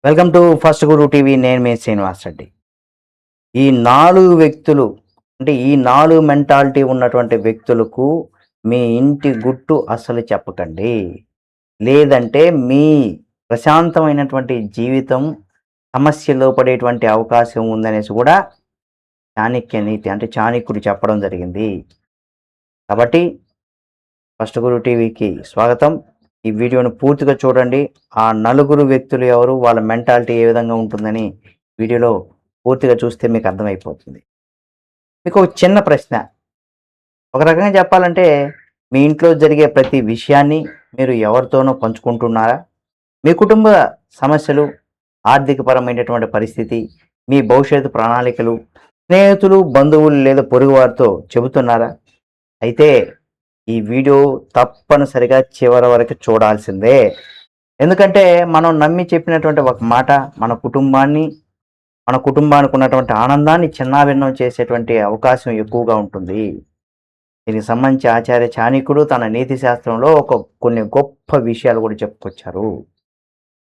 Welcome to first Guru TV. నేను మీ శ్రీనివాస్ రెడ్డి. ఈ 4 వ్యక్తులు అంటే ఈ 4 మెంటాలిటీ ఉన్నటువంటి వ్యక్తులకు మీ ఇంటి గుట్టు అస్సలు చెప్పకండి. లేదంటే మీ ప్రశాంతమైనటువంటి జీవితం సమస్యలో పడేటువంటి అవకాశం ఉందనేసి కూడా చాణక్య నీతి అంటే చాణక్యుడు చెప్పడం జరిగింది. కాబట్టి ఫస్ట్ గురు టీవీకి స్వాగతం. ఈ వీడియోని పూర్తిగా చూడండి. ఆ నలుగురు వ్యక్తులు ఎవరు, వాళ్ళ మెంటాలిటీ ఏ విధంగా ఉంటుందని వీడియోలో పూర్తిగా చూస్తే మీకు అర్థమైపోతుంది. మీకు ఒక చిన్న ప్రశ్న. ఒక రకంగా చెప్పాలంటే మీ ఇంట్లో జరిగే ప్రతి విషయాన్ని మీరు ఎవరితోనో పంచుకుంటున్నారా? మీ కుటుంబ సమస్యలు, ఆర్థికపరమైనటువంటి పరిస్థితి, మీ భవిష్యత్తు ప్రణాళికలు స్నేహితులు, బంధువులు లేదా పొరుగువారితో చెబుతున్నారా? అయితే ఈ వీడియో తప్పనిసరిగా చివరి వరకు చూడాల్సిందే. ఎందుకంటే మనం నమ్మి చెప్పినటువంటి ఒక మాట మన కుటుంబానికి ఉన్నటువంటి ఆనందాన్ని చిన్నాభిన్నం చేసేటువంటి అవకాశం ఎక్కువగా ఉంటుంది. దీనికి సంబంధించి ఆచార్య చాణక్యుడు తన నీతి శాస్త్రంలో కొన్ని గొప్ప విషయాలు కూడా చెప్పుకొచ్చారు.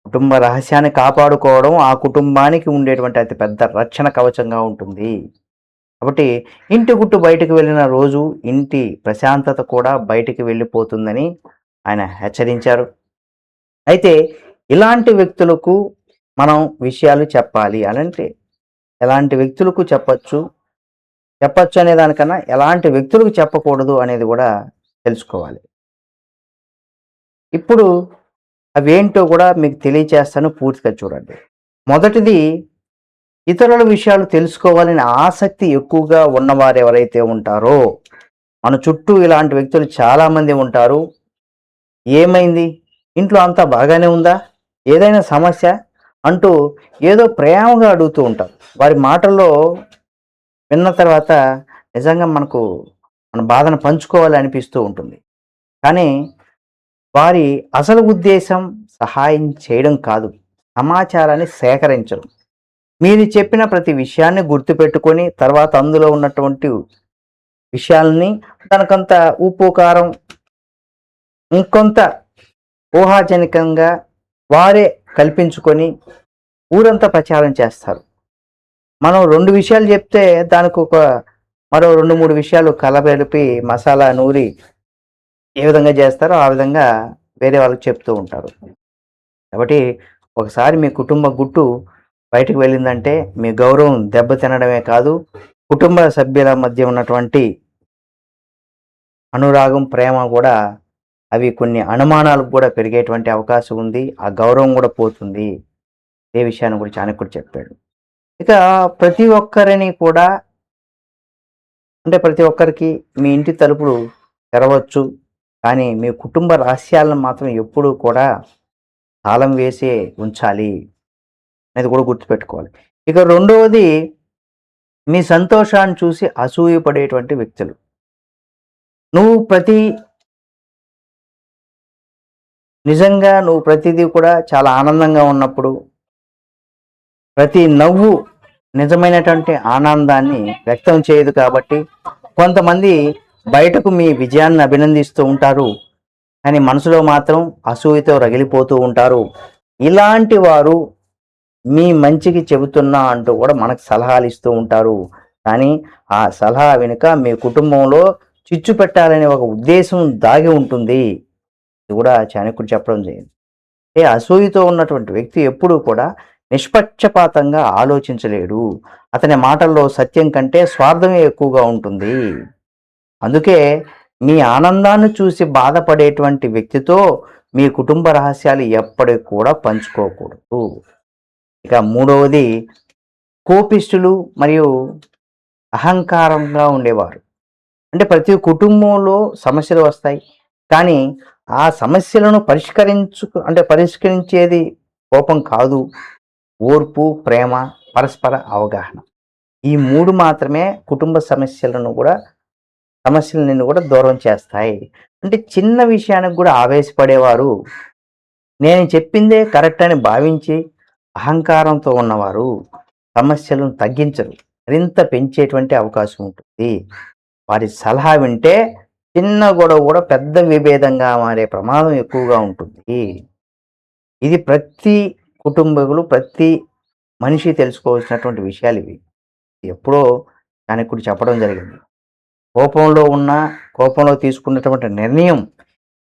కుటుంబ రహస్యాన్ని కాపాడుకోవడం ఆ కుటుంబానికి ఉండేటువంటి అతి పెద్ద రక్షణ కవచంగా ఉంటుంది. కాబట్టి ఇంటి గుట్టు బయటకు వెళ్ళిన రోజు ఇంటి ప్రశాంతత కూడా బయటికి వెళ్ళిపోతుందని ఆయన హెచ్చరించారు. అయితే ఇలాంటి వ్యక్తులకు మనం విషయాలు చెప్పాలి అనంటే ఎలాంటి వ్యక్తులకు చెప్పచ్చు అనే దానికన్నా ఎలాంటి వ్యక్తులకు చెప్పకూడదు అనేది కూడా తెలుసుకోవాలి. ఇప్పుడు అవేంటో కూడా మీకు తెలియచేస్తాను, పూర్తిగా చూడండి. మొదటిది, ఇతరుల విషయాలు తెలుసుకోవాలని ఆసక్తి ఎక్కువగా ఉన్నవారు ఎవరైతే ఉంటారో, మన చుట్టూ ఇలాంటి వ్యక్తులు చాలామంది ఉంటారు. ఏమైంది, ఇంట్లో అంతా బాగానే ఉందా, ఏదైనా సమస్య అంటూ ఏదో ప్రేమగా అడుగుతూ ఉంటారు. వారి మాటల్లో విన్న తర్వాత నిజంగా మన బాధను పంచుకోవాలి అనిపిస్తూ ఉంటుంది. కానీ వారి అసలు ఉద్దేశం సహాయం చేయడం కాదు, సమాచారాన్ని సేకరించడం. మీరు చెప్పిన ప్రతి విషయాన్ని గుర్తుపెట్టుకొని తర్వాత అందులో ఉన్నటువంటి విషయాలని తనకంత ఉప్పు కారం ఇంకొంత ఊహాజనికంగా వారే కల్పించుకొని ఊరంతా ప్రచారం చేస్తారు. మనం 2 విషయాలు చెప్తే దానికి మరో 2-3 విషయాలు కలబెలిపి మసాలా నూరి ఏ విధంగా చేస్తారో ఆ విధంగా వేరే వాళ్ళకి చెప్తూ ఉంటారు. కాబట్టి ఒకసారి మీ కుటుంబ గుట్టు బయటకు వెళ్ళిందంటే మీ గౌరవం దెబ్బతినడమే కాదు, కుటుంబ సభ్యుల మధ్య ఉన్నటువంటి అనురాగం, ప్రేమ కూడా అవి కొన్ని అనుమానాలకు కూడా పెరిగేటువంటి అవకాశం ఉంది. ఆ గౌరవం కూడా పోతుంది. ఏ విషయాన్ని కూడా చాణక్యుడు చెప్పాడు. ఇక ప్రతి ఒక్కరిని కూడా ప్రతి ఒక్కరికి మీ ఇంటి తలుపులు తెరవచ్చు, కానీ మీ కుటుంబ రహస్యాలను మాత్రం ఎప్పుడూ కూడా తాళం వేసే ఉంచాలి అనేది కూడా గుర్తుపెట్టుకోవాలి. ఇక రెండవది, మీ సంతోషాన్ని చూసి అసూయపడేటువంటి వ్యక్తులు. నిజంగా నువ్వు ప్రతిదీ కూడా చాలా ఆనందంగా ఉన్నప్పుడు ప్రతి నవ్వు నిజమైనటువంటి ఆనందాన్ని వ్యక్తం చేయదు. కాబట్టి కొంతమంది బయటకు మీ విజయాన్ని అభినందిస్తూ ఉంటారు, కానీ మనసులో మాత్రం అసూయతో రగిలిపోతూ ఉంటారు. ఇలాంటి వారు మీ మంచికి చెబుతున్నా అంటూ కూడా మనకు సలహాలు ఇస్తూ ఉంటారు. కానీ ఆ సలహా వెనుక మీ కుటుంబంలో చిచ్చు పెట్టాలనే ఒక ఉద్దేశం దాగి ఉంటుంది. ఇది కూడా చాణక్యుడు చెప్పడం జరిగింది. అసూయతో ఉన్నటువంటి వ్యక్తి ఎప్పుడూ కూడా నిష్పక్షపాతంగా ఆలోచించలేడు. అతని మాటల్లో సత్యం కంటే స్వార్థమే ఎక్కువగా ఉంటుంది. అందుకే మీ ఆనందాన్ని చూసి బాధపడేటువంటి వ్యక్తితో మీ కుటుంబ రహస్యాలు ఎప్పటికి కూడా పంచుకోకూడదు. ఇక మూడవది, కోపిష్ఠులు మరియు అహంకారంగా ఉండేవారు. ప్రతి కుటుంబంలో సమస్యలు వస్తాయి, కానీ ఆ సమస్యలను పరిష్కరించేది కోపం కాదు, ఓర్పు, ప్రేమ, పరస్పర అవగాహన. ఈ 3 మాత్రమే కుటుంబ సమస్యలను కూడా దూరం చేస్తాయి. చిన్న విషయానికి కూడా ఆవేశపడేవారు, నేను చెప్పిందే కరెక్ట్ అని భావించి అహంకారంతో ఉన్నవారు సమస్యలను తగ్గించరు, మరింత పెంచేటువంటి అవకాశం ఉంటుంది. వారి సలహా వింటే చిన్న గొడవ కూడా పెద్ద విభేదంగా మారే ప్రమాదం ఎక్కువగా ఉంటుంది. ఇది ప్రతి కుటుంబకులు ప్రతి మనిషి తెలుసుకోవాల్సినటువంటి విషయాలు ఇవి. ఎప్పుడో చాణక్యుడు చెప్పడం జరిగింది. కోపంలో ఉన్న కోపంలో తీసుకున్నటువంటి నిర్ణయం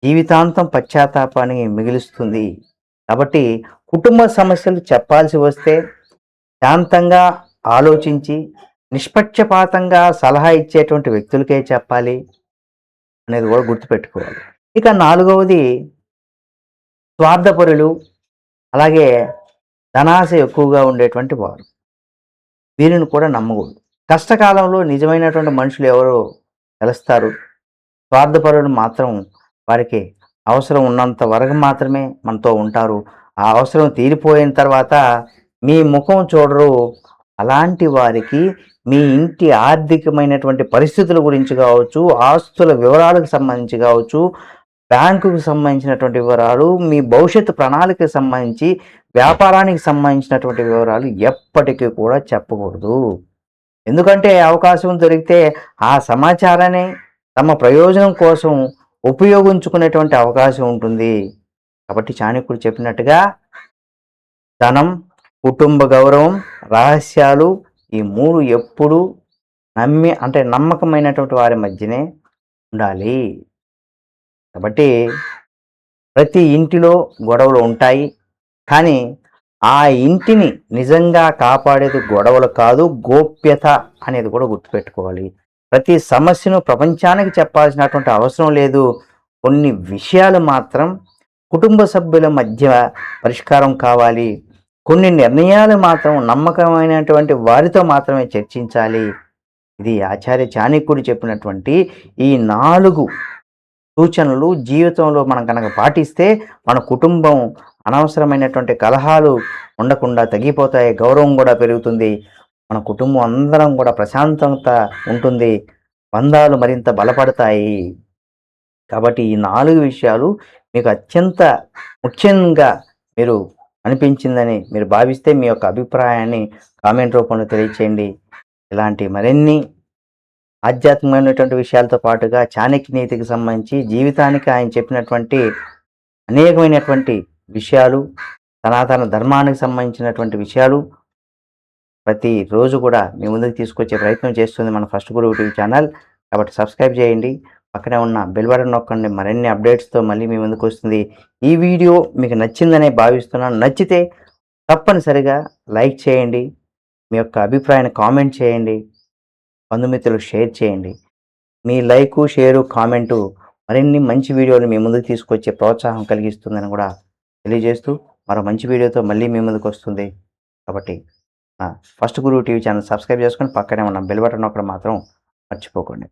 జీవితాంతం పశ్చాత్తాపాన్ని మిగులుస్తుంది. కాబట్టి కుటుంబ సమస్యలు చెప్పాల్సి వస్తే శాంతంగా ఆలోచించి నిష్పక్షపాతంగా సలహా ఇచ్చేటువంటి వ్యక్తులకే చెప్పాలి అనేది కూడా గుర్తుపెట్టుకోవాలి. ఇక నాలుగవది స్వార్థపరులు, అలాగే ధనాశ ఎక్కువగా ఉండేటువంటి వారు. వీరిని కూడా నమ్మకూడదు. కష్టకాలంలో నిజమైనటువంటి మనుషులు ఎవరో తెలుస్తారు. స్వార్థపరులు మాత్రం వారికి అవసరం ఉన్నంత వరకు మాత్రమే మనతో ఉంటారు. ఆ అవసరం తీరిపోయిన తర్వాత మీ ముఖం చూడరు. అలాంటి వారికి మీ ఇంటి ఆర్థికమైనటువంటి పరిస్థితుల గురించి కావచ్చు, ఆస్తుల వివరాలకు సంబంధించి కావచ్చు, బ్యాంకుకు సంబంధించినటువంటి వివరాలు, మీ భవిష్యత్తు ప్రణాళికకు సంబంధించి, వ్యాపారానికి సంబంధించినటువంటి వివరాలు ఎప్పటికీ కూడా చెప్పకూడదు. ఎందుకంటే అవకాశం దొరికితే ఆ సమాచారాన్ని తమ ప్రయోజనం కోసం ఉపయోగించుకునేటువంటి అవకాశం ఉంటుంది. కాబట్టి చాణక్యుడు చెప్పినట్టుగా ధనం, కుటుంబ గౌరవం, రహస్యాలు ఈ మూడు ఎప్పుడు నమ్మకమైనటువంటి వారి మధ్యనే ఉండాలి. కాబట్టి ప్రతి ఇంటిలో గొడవలు ఉంటాయి. కానీ ఆ ఇంటిని నిజంగా కాపాడేది గొడవలు కాదు, గోప్యత అనేది కూడా గుర్తుపెట్టుకోవాలి. ప్రతి సమస్యను ప్రపంచానికి చెప్పాల్సినటువంటి అవసరం లేదు. కొన్ని విషయాలు మాత్రం కుటుంబ సభ్యుల మధ్య పరిష్కారం కావాలి. కొన్ని నిర్ణయాలు మాత్రం నమ్మకమైనటువంటి వారితో మాత్రమే చర్చించాలి. ఇది ఆచార్య చాణక్యుడు చెప్పినటువంటి ఈ 4 సూచనలు జీవితంలో మనం కనుక పాటిస్తే మన కుటుంబం అనవసరమైనటువంటి కలహాలు ఉండకుండా తగ్గిపోతాయి. గౌరవం కూడా పెరుగుతుంది. మన కుటుంబం అందరం కూడా ప్రశాంతత ఉంటుంది. బంధాలు మరింత బలపడతాయి. కాబట్టి ఈ 4 విషయాలు మీకు అత్యంత ముఖ్యంగా మీరు అనిపించిందని మీరు భావిస్తే మీ యొక్క అభిప్రాయాన్ని కామెంట్ రూపంలో తెలియచేయండి. ఇలాంటి మరిన్ని ఆధ్యాత్మికమైనటువంటి విషయాలతో పాటుగా చాణక్య నీతికి సంబంధించి జీవితానికి ఆయన చెప్పినటువంటి అనేకమైనటువంటి విషయాలు, సనాతన ధర్మానికి సంబంధించినటువంటి విషయాలు ప్రతిరోజు కూడా మీ ముందుకు తీసుకొచ్చే ప్రయత్నం చేస్తుంది మన ఫస్ట్ గురువు టీవీ ఛానల్. కాబట్టి సబ్స్క్రైబ్ చేయండి. పక్కనే ఉన్న బెల్ బటన్ నొక్కండి. మరిన్ని అప్డేట్స్తో మళ్ళీ మీ ముందుకు వస్తుంది. ఈ వీడియో మీకు నచ్చిందనే భావిస్తున్నాను. నచ్చితే తప్పనిసరిగా లైక్ చేయండి. మీ యొక్క అభిప్రాయాన్ని కామెంట్ చేయండి. బంధుమిత్రులకు షేర్ చేయండి. మీ లైకు, షేరు, కామెంటు మరిన్ని మంచి వీడియోలు మీ ముందుకు తీసుకొచ్చే ప్రోత్సాహం కలిగిస్తుందని కూడా తెలియజేస్తూ మరో మంచి వీడియోతో మళ్ళీ మీ ముందుకు వస్తుంది. కాబట్టి ఫస్ట్ గురువు టీవీ ఛానల్ సబ్స్క్రైబ్ చేసుకొని పక్కనే ఉన్న బెల్ బటన్ నొక్కడం మాత్రం మర్చిపోకండి.